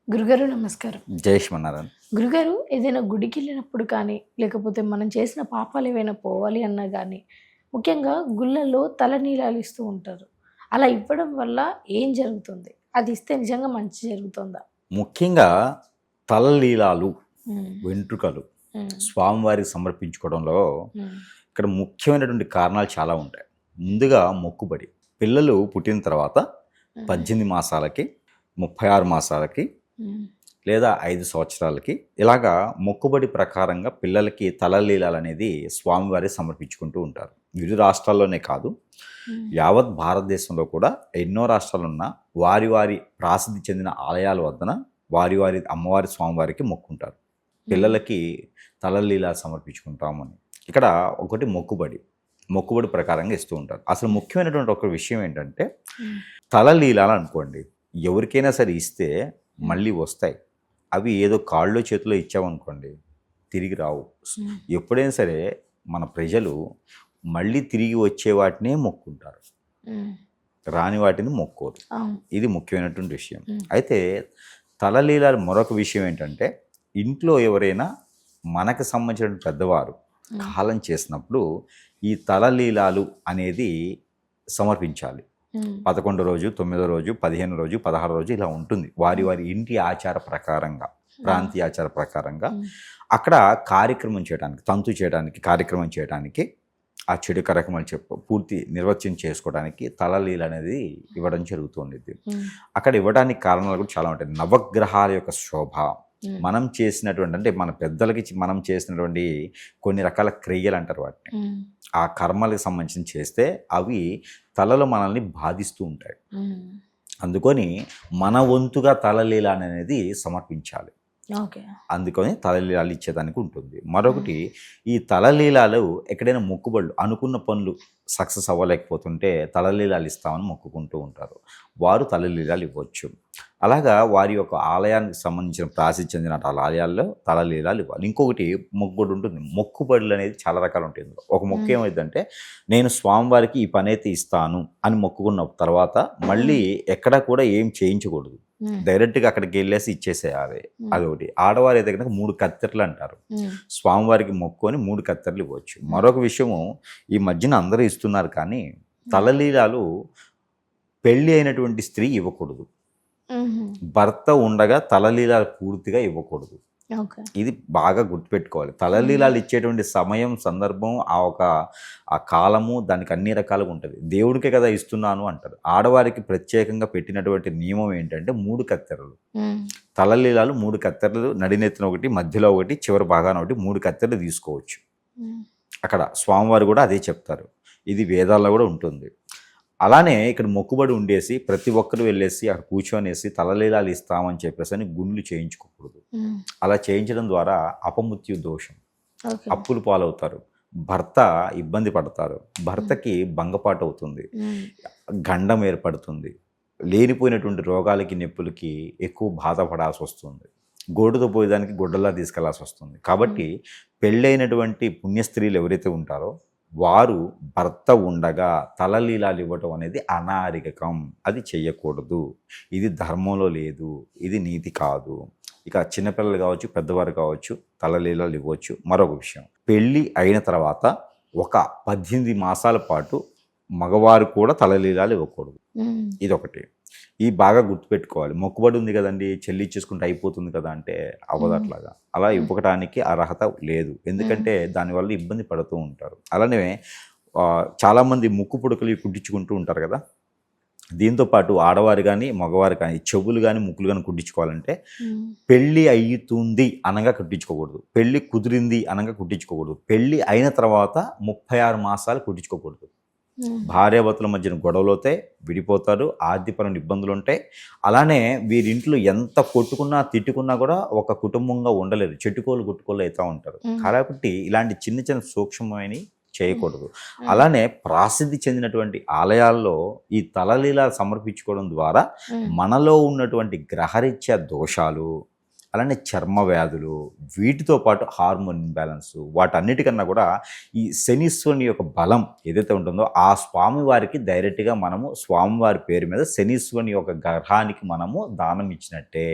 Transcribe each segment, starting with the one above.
గురుగారు నమస్కారం. జై శ్రీమన్నారాయణ. గురుగారు ఏదైనా గుడికెళ్ళినప్పుడు కానీ, లేకపోతే మనం చేసిన పాపాలు ఏవైనా పోవాలి అన్నా గానీ, ముఖ్యంగా గుళ్ళల్లో తలనీలాలు ఇస్తూ ఉంటారు. అలా ఇవ్వడం వల్ల ఏం జరుగుతుంది? అది ఇస్తే నిజంగా మంచి జరుగుతుందా? ముఖ్యంగా తలలీలాలు, హ్మ్. వెంట్రుకలు హ్మ్. స్వామివారికి సమర్పించుకోవడంలో హ్మ్. ఇక్కడ ముఖ్యమైనటువంటి కారణాలు చాలా ఉంటాయి. ముందుగా మొక్కుబడి. పిల్లలు పుట్టిన తర్వాత 18 మాసాలకి, 36 మాసాలకి హ్మ్. లేదా 5 సంవత్సరాలకి ఇలాగా మొక్కుబడి ప్రకారంగా పిల్లలకి తలలీలాలు అనేది స్వామివారికి సమర్పించుకుంటూ ఉంటారు. వివిధ రాష్ట్రాల్లోనే కాదు, హ్మ్. యావత్ భారతదేశంలో కూడా ఎన్నో రాష్ట్రాలున్న వారి వారి ప్రసిద్ధి చెందిన ఆలయాల వద్దన వారి వారి అమ్మవారి స్వామివారికి మొక్కుంటారు. పిల్లలకి తలలీలా సమర్పించుకుంటామని ఇక్కడ ఒకటి మొక్కుబడి ప్రకారంగా ఇస్తూ ఉంటారు. అసలు ముఖ్యమైనటువంటి ఒక విషయం ఏంటంటే హ్మ్. తలలీలాలు అనుకోండి, ఎవరికైనా సరే ఇస్తే మళ్ళీ వస్తాయి. అవి ఏదో కాళ్ళలో చేతిలో ఇచ్చామనుకోండి తిరిగి రావు. హ్మ్. ఎప్పుడైనా సరే మన ప్రజలు మళ్ళీ తిరిగి వచ్చే వాటినే మొక్కుంటారు, హ్మ్. రాని వాటిని మొక్కోరు. అవును. ఇది ముఖ్యమైనటువంటి విషయం. హ్మ్. అయితే తలలీలాలు మరొక విషయం ఏంటంటే, ఇంట్లో ఎవరైనా మనకు సంబంధించిన పెద్దవారు కాలం చేసినప్పుడు ఈ తలలీలాలు అనేది సమర్పించాలి. హ్మ్. 11 రోజు, 9 రోజు, 15 రోజు, 16 రోజు ఇలా ఉంటుంది. వారి వారి ఇంటి ఆచార ప్రకారంగా, ప్రాంతీయ ఆచార ప్రకారంగా అక్కడ కార్యక్రమం చేయడానికి, తంతు చేయడానికి, కార్యక్రమం చేయడానికి, ఆ చెడు కార్యక్రమాలు పూర్తి నిర్వచనం చేసుకోవడానికి తలలీల అనేది ఇవ్వడం జరుగుతుంది. హ్మ్. అక్కడ ఇవ్వడానికి కారణాలు కూడా చాలా ఉంటాయి. నవగ్రహాల యొక్క శోభ, హ్మ్. మనం చేసినటువంటి అంటే మన పెద్దలకి మనం చేసినటువంటి కొన్ని రకాల క్రియలు అంటారు వాటిని. హ్మ్. ఆ కర్మలకు సంబంధించి చేస్తే అవి తలలో మనల్ని బాధిస్తూ ఉంటాయి. హ్మ్. అందుకని మన వంతుగా తలలీల అనేది సమర్పించాలి. ఓకే. అందుకని తలలీలాలు ఇచ్చేదానికి ఉంటుంది. మరొకటి, ఈ తలలీలాలు ఎక్కడైనా మొక్కుబడులు అనుకున్న పనులు సక్సెస్ అవ్వలేకపోతుంటే తలలీలాలు ఇస్తామని మొక్కుకుంటూ ఉంటారు. వారు తలలీలాలు ఇవ్వచ్చు. అలాగా వారి యొక్క ఆలయానికి సంబంధించిన ప్రాసిద్ధి చెందిన ఆలయాల్లో తలలీలాలు ఇవ్వాలి. ఇంకొకటి మొక్కుబడి ఉంటుంది. మొక్కుబడులు అనేది చాలా రకాలు ఉంటాయి. ఒక మొక్కు ఏమైందంటే, నేను స్వామివారికి ఈ పని అయితే ఇస్తాను అని మొక్కుకున్న తర్వాత మళ్ళీ ఎక్కడా కూడా ఏం చేయించకూడదు. డైరెక్ట్గా అక్కడికి వెళ్ళేసి ఇచ్చేసేయాలి. అదొకటి. ఆడవారు అయితే కనుక 3 కత్తెరలు అంటారు. స్వామివారికి మొక్కుకొని 3 కత్తెరలు ఇవ్వచ్చు. మరొక విషయము, ఈ మధ్యన అందరూ ఇస్తున్నారు కానీ తలలీలాలు పెళ్ళి అయినటువంటి స్త్రీ ఇవ్వకూడదు. భర్త ఉండగా తలలీలాలు పూర్తిగా ఇవ్వకూడదు. ఓకే. ఇది బాగా గుర్తుపెట్టుకోవాలి. తలలీలాలు ఇచ్చేటువంటి సమయం, సందర్భం, ఆ కాలము దానికి అన్ని రకాలుగా ఉంటుంది. దేవుడికే కదా ఇస్తున్నాను అంటారు. ఆడవారికి ప్రత్యేకంగా పెట్టినటువంటి నియమం ఏంటంటే 3 కత్తెరలు. తలలీలాలు 3 కత్తెరలు, నడినెత్తిన ఒకటి, మధ్యలో ఒకటి, చివరి భాగాన ఒకటి, 3 కత్తెరలు తీసుకోవచ్చు. అక్కడ స్వామివారు కూడా అదే చెప్తారు. ఇది వేదాల్లో కూడా ఉంటుంది. అలానే ఇక్కడ మొక్కుబడి ఉండేసి ప్రతి ఒక్కరు వెళ్ళేసి అక్కడ కూర్చొనేసి తలలీలాలు ఇస్తామని చెప్పేసి అని గుండ్లు చేయించుకోకూడదు. అలా చేయించడం ద్వారా అపమృత్యు దోషం, అప్పులు పాలవుతారు, భర్త ఇబ్బంది పడతారు, భర్తకి భంగపాటు అవుతుంది, గండం ఏర్పడుతుంది, లేనిపోయినటువంటి రోగాలకి, నొప్పులకి ఎక్కువ బాధపడాల్సి వస్తుంది, గోడుతో పోయేదానికి గుడ్డలా తీసుకెళ్లాల్సి వస్తుంది. కాబట్టి పెళ్ళైనటువంటి పుణ్యస్త్రీలు ఎవరైతే ఉంటారో వారు భర్త ఉండగా తలలీలాలు ఇవ్వటం అనేది అనాగరికం. అది చెయ్యకూడదు. ఇది ధర్మంలో లేదు, ఇది నీతి కాదు. ఇక చిన్నపిల్లలు కావచ్చు, పెద్దవారు కావచ్చు, తలలీలాలు ఇవ్వచ్చు. మరొక విషయం, పెళ్ళి అయిన తర్వాత ఒక 18 మాసాల పాటు మగవారు కూడా తలలీలాలు ఇవ్వకూడదు. ఇదొకటి. ఈ బాగా గుర్తుపెట్టుకోవాలి. మొక్కుబడి ఉంది కదండి, చెల్లి ఇచ్చేసుకుంటే అయిపోతుంది కదా అంటే అవ్వదు. అట్లాగా అలా ఇవ్వడానికి అర్హత లేదు. ఎందుకంటే దానివల్ల ఇబ్బంది పడుతూ ఉంటారు. అలానే చాలామంది ముక్కు పుడకలు కుట్టించుకుంటూ ఉంటారు కదా. దీంతోపాటు ఆడవారు కానీ మగవారు కానీ చెవులు కానీ ముక్కులు కానీ కుట్టించుకోవాలంటే పెళ్ళి అయ్యుతుంది అనగా కుట్టించుకోకూడదు, పెళ్ళి కుదిరింది అనగా కుట్టించుకోకూడదు, పెళ్ళి అయిన తర్వాత 36 మాసాలు కుట్టించుకోకూడదు. భార్యాభర్తల మధ్యన గొడవలు అవుతాయి, విడిపోతారు, ఆర్థికపరమైన ఇబ్బందులు ఉంటాయి. అలానే వీరింట్లో ఎంత కొట్టుకున్నా తిట్టుకున్నా కూడా ఒక కుటుంబంగా ఉండలేరు, చెట్టుకోలు గుట్టుకోలు అవుతూ ఉంటారు. కాబట్టి ఇలాంటి చిన్న చిన్న సూక్ష్మమైనవి చేయకూడదు. అలానే ప్రసిద్ధి చెందినటువంటి ఆలయాల్లో ఈ తలలీల సమర్పించుకోవడం ద్వారా మనలో ఉన్నటువంటి గ్రహరీత్యా దోషాలు, అలానే చర్మ వ్యాధులు, వీటితో పాటు హార్మోన్ ఇంబ్యాలెన్స్, వాటన్నిటికన్నా కూడా ఈ శనీశ్వరుని యొక్క బలం ఏదైతే ఉంటుందో ఆ స్వామివారికి డైరెక్ట్గా మనము స్వామివారి పేరు మీద శనీశ్వరుని యొక్క గ్రహానికి మనము దానం ఇచ్చినట్టే.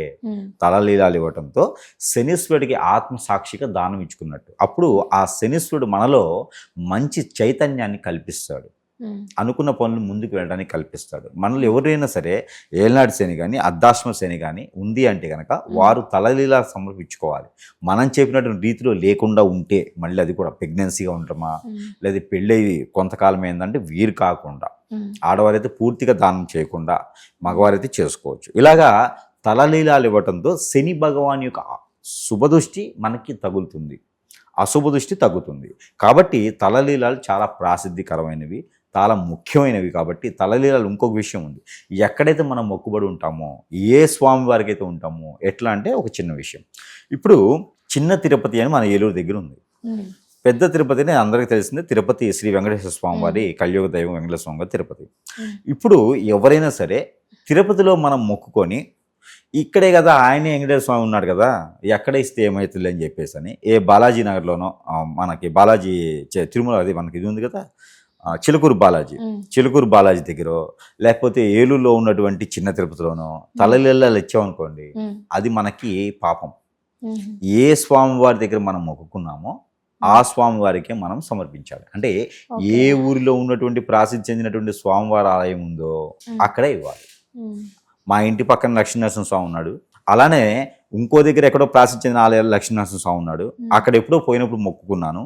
తలలీలాలు ఇవ్వటంతో శనీశ్వరుడికి ఆత్మసాక్షిగా దానం ఇచ్చుకున్నట్టు. అప్పుడు ఆ శనీశ్వరుడు మనలో మంచి చైతన్యాన్ని కల్పిస్తాడు, అనుకున్న పనులు ముందుకు వెళ్ళడానికి కల్పిస్తాడు. మనలో ఎవరైనా సరే ఏలనాటి శని కానీ అర్ధాశ్రమ శని కానీ ఉంది అంటే కనుక వారు తలలీలా సమర్పించుకోవాలి. మనం చెప్పినటువంటి రీతిలో లేకుండా ఉంటే, మళ్ళీ అది కూడా ప్రెగ్నెన్సీగా ఉంటామా లేదా పెళ్ళి కొంతకాలం ఏంటంటే వీరు కాకుండా, ఆడవారైతే పూర్తిగా దానం చేయకుండా మగవారైతే చేసుకోవచ్చు. ఇలాగా తలలీలాలు ఇవ్వటంతో శని భగవాన్ యొక్క శుభదృష్టి మనకి తగులుతుంది, అశుభ దృష్టి తగ్గుతుంది. కాబట్టి తలలీలాలు చాలా ప్రాసిద్ధికరమైనవి, చాలా ముఖ్యమైనవి. కాబట్టి తలలీలాలు ఇంకొక విషయం ఉంది, ఎక్కడైతే మనం మొక్కుబడి ఉంటామో, ఏ స్వామి వారికి అయితే ఉంటామో, ఎట్లా అంటే ఒక చిన్న విషయం. ఇప్పుడు చిన్న తిరుపతి అని మన ఏలూరు దగ్గర ఉంది. పెద్ద తిరుపతి అని అందరికీ తెలిసిందే, తిరుపతి శ్రీ వెంకటేశ్వర స్వామి వారి కలియుగ దైవం వెంకటేశ్వర స్వామి వారి తిరుపతి. ఇప్పుడు ఎవరైనా సరే తిరుపతిలో మనం మొక్కుకొని, ఇక్కడే కదా ఆయనే వెంకటేశ్వర స్వామి ఉన్నాడు కదా, ఎక్కడ ఇస్తే ఏమవుతుంది అని చెప్పేసి అని ఏ బాలాజీ నగర్లోనో, మనకి బాలాజీ తిరుమల అది మనకి ఇది ఉంది కదా, చిలుకూరు బాలాజీ దగ్గర, లేకపోతే ఏలూరులో ఉన్నటువంటి చిన్న తిరుపతిలోనో తలలీలాలు ఇచ్చామనుకోండి, అది మనకి పాపం. ఏ స్వామివారి దగ్గర మనం మొక్కుకున్నామో ఆ స్వామివారికే మనం సమర్పించాలి. అంటే ఏ ఊరిలో ఉన్నటువంటి ప్రాసిద్ధి చెందినటువంటి స్వామివారి ఆలయం ఉందో అక్కడే ఇవ్వాలి. మా ఇంటి పక్కన లక్ష్మీనరసింహ స్వామి ఉన్నాడు, అలానే ఇంకో దగ్గర ఎక్కడో ప్రాసిద్ధి చెందిన ఆలయాలు లక్ష్మీనరసింహ స్వామి ఉన్నాడు, అక్కడ ఎప్పుడో పోయినప్పుడు మొక్కుకున్నాను,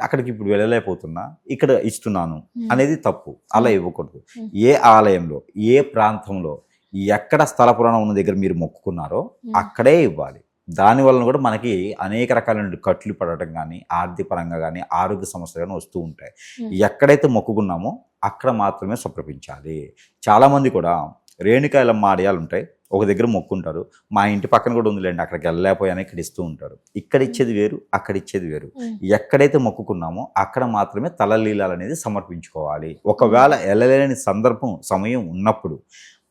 అక్కడికి ఇప్పుడు వెళ్ళలేకపోతున్నా, ఇక్కడ ఇస్తున్నాను అనేది తప్పు. అలా ఇవ్వకూడదు. ఏ ఆలయంలో, ఏ ప్రాంతంలో, ఎక్కడ స్థల పురాణం ఉన్న దగ్గర మీరు మొక్కుకున్నారో అక్కడే ఇవ్వాలి. దానివల్ల కూడా మనకి అనేక రకాలైన ఖర్చులు పడటం కానీ, ఆర్థిక పరంగా కానీ, ఆరోగ్య సమస్యలు కానీ వస్తూ ఉంటాయి. ఎక్కడైతే మొక్కుకున్నామో అక్కడ మాత్రమే సమర్పించాలి. చాలామంది కూడా రేణుకాయలమ్మ ఆలయాలు ఉంటాయి, ఒక దగ్గర మొక్కుంటారు, మా ఇంటి పక్కన కూడా ఉందిలేండి అక్కడికి వెళ్ళలేకపోయాను ఇక్కడ ఇస్తూ ఉంటారు. ఇక్కడ ఇచ్చేది వేరు, అక్కడ ఇచ్చేది వేరు. ఎక్కడైతే మొక్కుకున్నామో అక్కడ మాత్రమే తలలీలాలు అనేది సమర్పించుకోవాలి. ఒకవేళ వెళ్ళలేని సమయం ఉన్నప్పుడు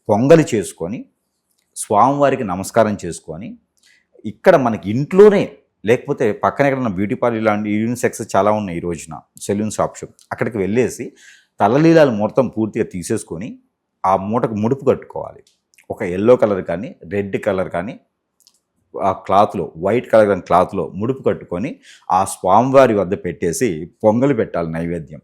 పొంగలి చేసుకొని స్వామివారికి నమస్కారం చేసుకొని, ఇక్కడ మనకి ఇంట్లోనే, లేకపోతే పక్కన ఎక్కడన్నా బ్యూటీ పార్లర్ ఇలాంటి యూనిసెక్స్ చాలా ఉన్నాయి ఈ రోజున, సెలూన్ షాప్స్, అక్కడికి వెళ్ళేసి తలలీలాలు మొత్తం పూర్తిగా తీసేసుకొని ఆ మూటకు ముడుపు కట్టుకోవాలి. ఒక ఎల్లో కలర్ కానీ, రెడ్ కలర్ కానీ, ఆ క్లాత్లో, వైట్ కలర్ కానీ క్లాత్లో ముడుపు కట్టుకొని ఆ స్వామివారి వద్ద పెట్టేసి పొంగలి పెట్టాలి. నైవేద్యం,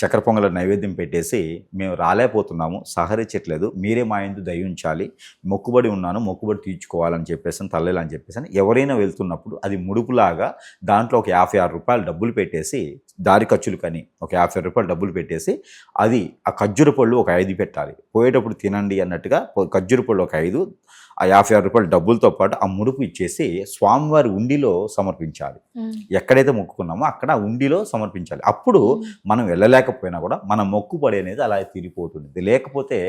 చక్కెర పొంగల నైవేద్యం పెట్టేసి, మేము రాలేకపోతున్నాము, సహరించట్లేదు, మీరే మా యందు దయ ఉంచాలి, మొక్కుబడి ఉన్నాను, మొక్కుబడి తీర్చుకోవాలని చెప్పేసి తల్లేలు అని చెప్పేసి ఎవరైనా వెళ్తున్నప్పుడు అది ముడుపులాగా దాంట్లో ఒక 56 రూపాయలు డబ్బులు పెట్టేసి, దారి ఖర్చులు కానీ ఒక 50 రూపాయలు డబ్బులు పెట్టేసి, అది ఆ ఖర్జూర పళ్ళు ఒక 5 పెట్టాలి, పోయేటప్పుడు తినండి అన్నట్టుగా ఖర్జూర పళ్ళు ఒక 5, ఆ 56 రూపాయల డబ్బులతో పాటు ఆ ముడుపు ఇచ్చేసి స్వామివారి ఉండిలో సమర్పించాలి. ఎక్కడైతే మొక్కుకున్నామో అక్కడ ఉండిలో సమర్పించాలి. అప్పుడు మనం వెళ్ళలేకపోయినా కూడా మన మొక్కుబడి అనేది అలా తిరిగిపోతుంది. లేకపోతే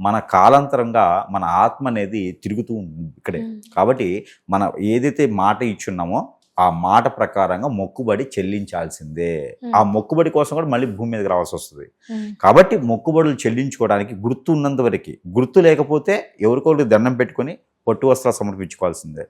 మన కాలాంతరంగా మన ఆత్మ అనేది తిరుగుతూ ఉంటుంది ఇక్కడే. కాబట్టి మనం ఏదైతే మాట ఇచ్చున్నామో ఆ మాట ప్రకారంగా మొక్కుబడి చెల్లించాల్సిందే. ఆ మొక్కుబడి కోసం కూడా మళ్ళీ భూమి మీదకి రావాల్సి వస్తుంది. కాబట్టి మొక్కుబడులు చెల్లించుకోవడానికి గుర్తు ఉన్నంత వరకు, గుర్తు లేకపోతే ఎవరికోరికి దండం పెట్టుకొని పట్టు వస్త్రాలు సమర్పించుకోవాల్సిందే.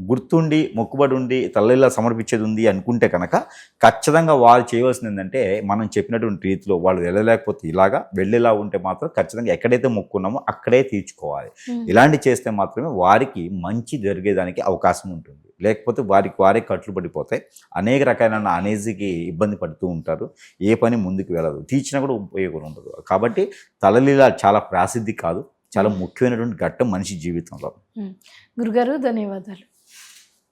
గుర్తుండి మొక్కుబడి ఉండి తల్లిలా సమర్పించేది ఉంది అనుకుంటే కనుక ఖచ్చితంగా వాళ్ళు చేయవలసింది ఏంటంటే, మనం చెప్పినటువంటి రీతిలో వాళ్ళు వెళ్ళలేకపోతే ఇలాగా, వెళ్ళేలా ఉంటే మాత్రం ఖచ్చితంగా ఎక్కడైతే మొక్కున్నామో అక్కడే తీర్చుకోవాలి. ఇలాంటి చేస్తే మాత్రమే వారికి మంచి జరిగేదానికి అవకాశం ఉంటుంది. లేకపోతే వారే కట్లు పడిపోతాయి, అనేక రకాలైన అనేజీకి ఇబ్బంది పడుతూ ఉంటారు, ఏ పని ముందుకు వెళ్ళదు, తీర్చినా కూడా ఉపయోగం ఉండదు. కాబట్టి తలలీల చాలా ప్రాసిద్ధి కాదు, చాలా ముఖ్యమైనటువంటి ఘట్టం మనిషి జీవితంలో. గురుగారు ధన్యవాదాలు.